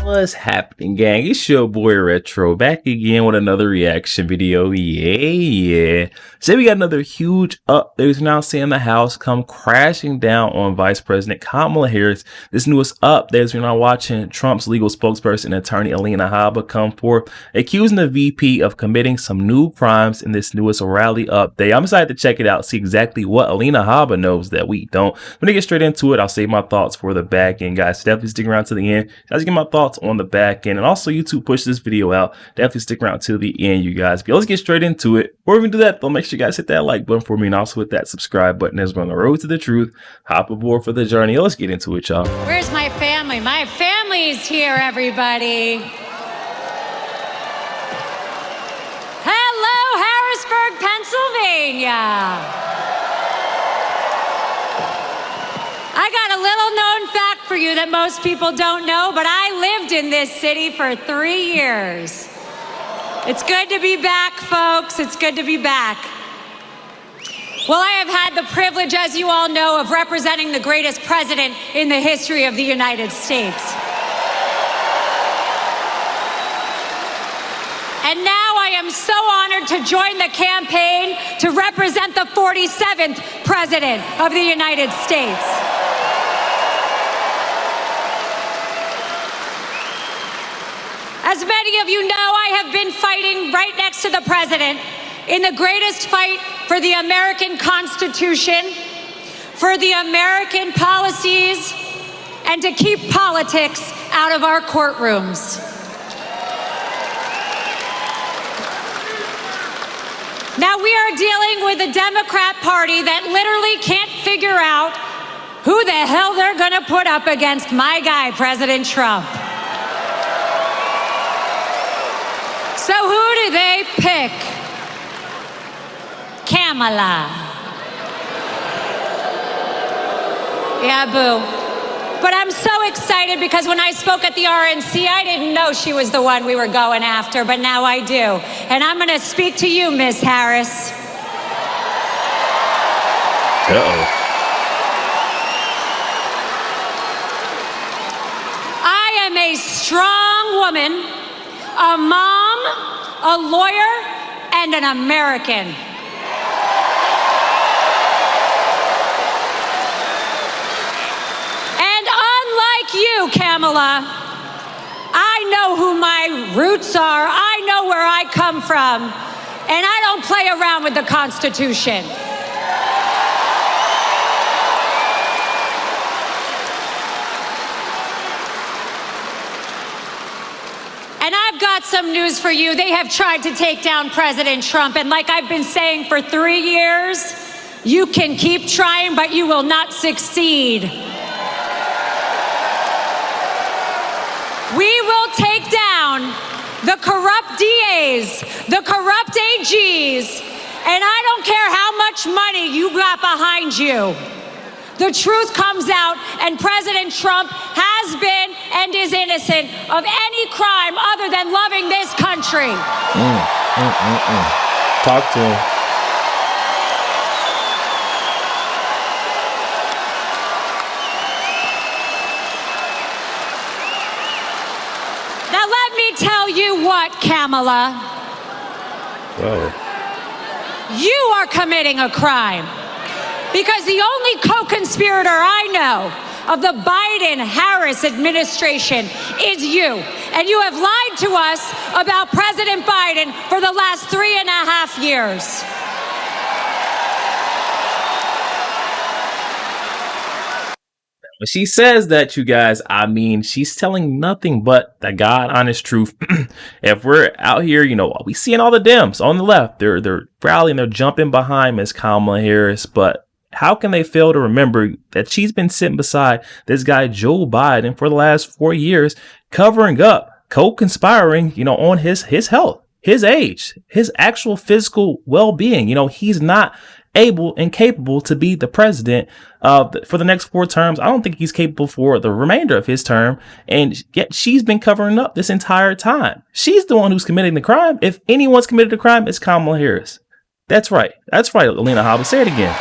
What's happening, gang? It's your boy Retro back again with another reaction video. Yeah. So we got another huge update now seeing the House come crashing down on Vice President Kamala Harris. This newest update, we're now watching Trump's legal spokesperson, attorney Alina Habba, come forth accusing the VP of committing some new crimes in this newest rally update. I'm excited to check it out, see exactly what Alina Habba knows that we don't. I'm gonna get straight into it. I'll save my thoughts for the back end, guys. Definitely stick around to the end. I'll get my thoughts on the back end, and also YouTube push this video out. Definitely stick around till the end, you guys. But let's get straight into it. Before we do that though, make sure you guys hit that like button for me, and also hit that subscribe button as we're on the road to the truth. Hop aboard for the journey. Let's get into it, y'all. Where's my family? My family's here, everybody. Hello, Harrisburg, Pennsylvania. I got a little known fact for you that most people don't know, but I lived in this city for 3 years. It's good to be back, folks. It's good to be back. Well, I have had the privilege, as you all know, of representing the greatest president in the history of the United States. And now I am so honored to join the campaign to represent the 47th president of the United States. As many of you know, I have been fighting right next to the president in the greatest fight for the American Constitution, for the American policies, and to keep politics out of our courtrooms. Now we are dealing with a Democrat Party that literally can't figure out who the hell they're gonna put up against my guy, President Trump. So who do they pick? Kamala. Yeah, boo. But I'm so excited because when I spoke at the RNC, I didn't know she was the one we were going after, but now I do. And I'm gonna speak to you, Miss Harris. Uh-oh. I am a strong woman, a mom, a lawyer, and an American. And unlike you, Kamala, I know who my roots are, I know where I come from, and I don't play around with the Constitution. And I've got some news for you. They have tried to take down President Trump, and like I've been saying for 3 years, you can keep trying, but you will not succeed. We will take down the corrupt DAs, the corrupt AGs, and I don't care how much money you got behind you. The truth comes out, and President Trump has been and is innocent of any crime other than loving this country. Talk to him. Now let me tell you what, Kamala. Whoa. You are committing a crime. Because the only co-conspirator I know of the Biden-Harris administration is you. And you have lied to us about President Biden for the last 3.5 years. When she says that, you guys, I mean, she's telling nothing but the God honest truth. If we're out here, you know, we seeing all the Dems on the left, they're rallying, they're jumping behind Miss Kamala Harris, but how can they fail to remember that she's been sitting beside this guy, Joe Biden, for the last 4 years, covering up, co-conspiring, you know, on his health, his age, his actual physical well-being. You know, he's not able and capable to be the president for the next 4 terms. I don't think he's capable for the remainder of his term. And yet she's been covering up this entire time. She's the one who's committing the crime. If anyone's committed a crime, it's Kamala Harris. That's right. That's right, Alina Habba. Say it again.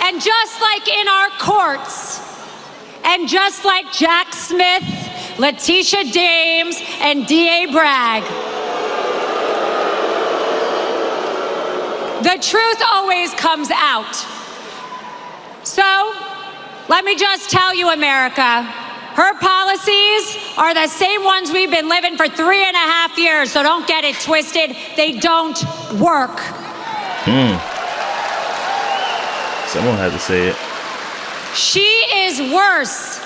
And just like in our courts, and just like Jack Smith, Letitia James, and D.A. Bragg, the truth always comes out. So, let me just tell you, America, her policies are the same ones we've been living for 3.5 years, so don't get it twisted. They don't work. Someone had to say it. She is worse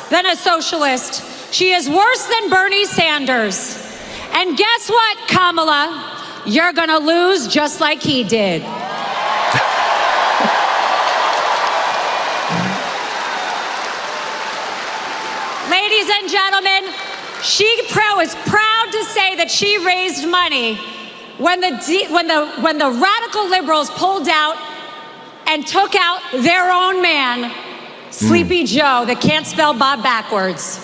than a socialist. She is worse than Bernie Sanders. And guess what, Kamala? You're gonna lose just like he did. Ladies and gentlemen, she was proud to say that she raised money when the radical liberals pulled out and took out their own man, Sleepy Joe, that can't spell Bob backwards.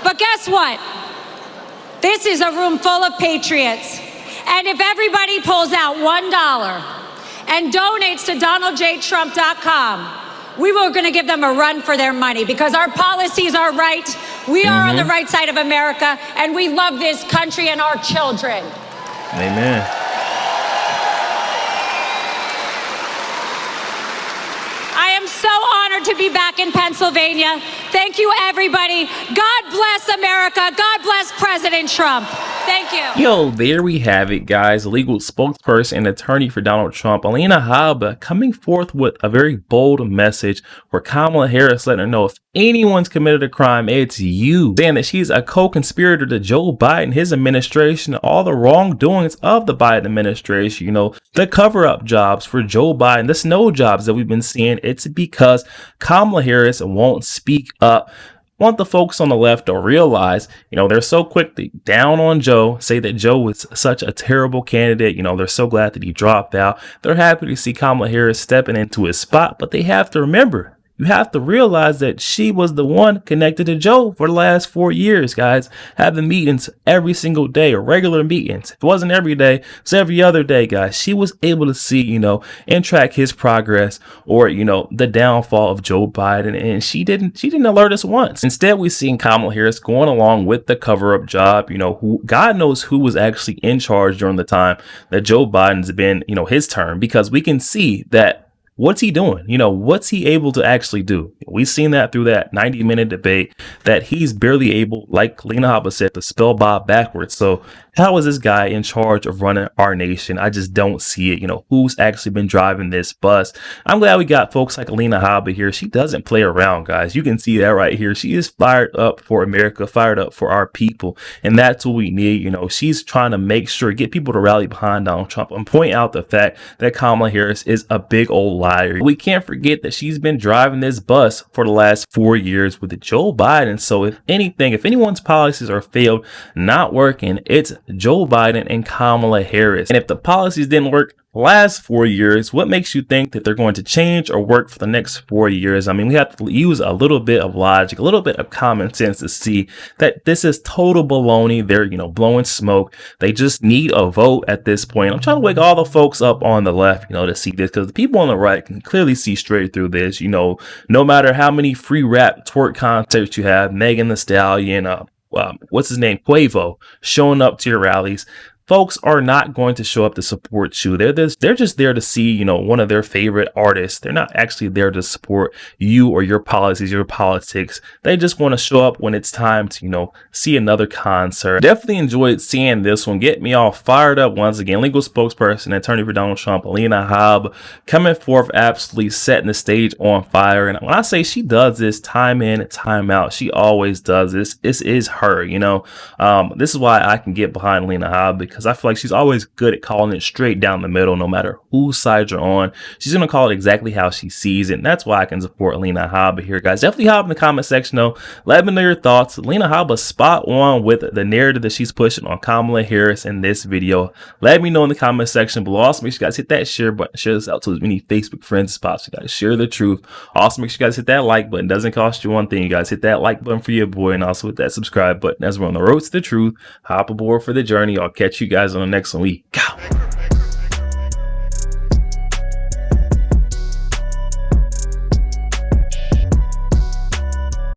But guess what? This is a room full of patriots. And if everybody pulls out $1 and donates to DonaldJTrump.com, we were going to give them a run for their money because our policies are right. We are on the right side of America, and we love this country and our children. Amen. I am so honored to be back in Pennsylvania. Thank you, everybody. God bless America. God bless President Trump. Thank you. Yo, there we have it, guys. Legal spokesperson and attorney for Donald Trump, Alina Habba, coming forth with a very bold message where Kamala Harris letting her know if anyone's committed a crime, it's you. Saying that she's a co-conspirator to Joe Biden, his administration, all the wrongdoings of the Biden administration, you know, the cover-up jobs for Joe Biden, the snow jobs that we've been seeing. It's because Kamala Harris won't speak up. Want the folks on the left to realize, you know, they're so quick to down on Joe, say that Joe was such a terrible candidate. You know, they're so glad that he dropped out. They're happy to see Kamala Harris stepping into his spot, but they have to remember, you have to realize that she was the one connected to Joe for the last 4 years, guys, having meetings every single day or regular meetings. It wasn't every day, it's every other day, guys. She was able to see, you know, and track his progress or, you know, the downfall of Joe Biden. And she didn't alert us once. Instead, we've seen Kamala Harris going along with the cover-up job, you know, who God knows who was actually in charge during the time that Joe Biden's been, you know, his term, because we can see that. What's he doing? You know, what's he able to actually do? We've seen that through that 90-minute debate that he's barely able, like Alina Habba said, to spell Bob backwards. So how is this guy in charge of running our nation? I just don't see it. You know, who's actually been driving this bus? I'm glad we got folks like Alina Habba here. She doesn't play around, guys. You can see that right here. She is fired up for America, fired up for our people. And that's what we need. You know, she's trying to make sure, get people to rally behind Donald Trump and point out the fact that Kamala Harris is a big old liar. We can't forget that she's been driving this bus for the last 4 years with Joe Biden. So if anything, if anyone's policies are failed, not working, it's Joe Biden and Kamala Harris. And if the policies didn't work last 4 years, what makes you think that they're going to change or work for the next 4 years? I mean, we have to use a little bit of logic, a little bit of common sense to see that this is total baloney. They're, you know, blowing smoke. They just need a vote at this point. I'm trying to wake all the folks up on the left, you know, to see this, because the people on the right can clearly see straight through this. You know, no matter how many free rap twerk concerts you have, Megan Thee Stallion, what's his name, Quavo, showing up to your rallies, folks are not going to show up to support you. They're just there to see, you know, one of their favorite artists. They're not actually there to support you or your policies, your politics. They just want to show up when it's time to, you know, see another concert. Definitely enjoyed seeing this one. Get me all fired up once again. Legal spokesperson, attorney for Donald Trump, Alina Habba, coming forth, absolutely setting the stage on fire. And when I say she does this time in, time out, she always does this. This is her, you know. This is why I can get behind Alina Habba, because because I feel like she's always good at calling it straight down the middle, no matter whose side you're on. She's going to call it exactly how she sees it, and that's why I can support Alina Habba here, guys. Definitely hop in the comment section, though. Let me know your thoughts. Alina Habba spot on with the narrative that she's pushing on Kamala Harris in this video. Let me know in the comment section below. Also, make sure you guys hit that share button. Share this out to as many Facebook friends as possible. You guys share the truth. Also, make sure you guys hit that like button. It doesn't cost you one thing. You guys hit that like button for your boy, and also hit that subscribe button as we're on the road to the truth. Hop aboard for the journey. I'll catch you guys on the next one. We go.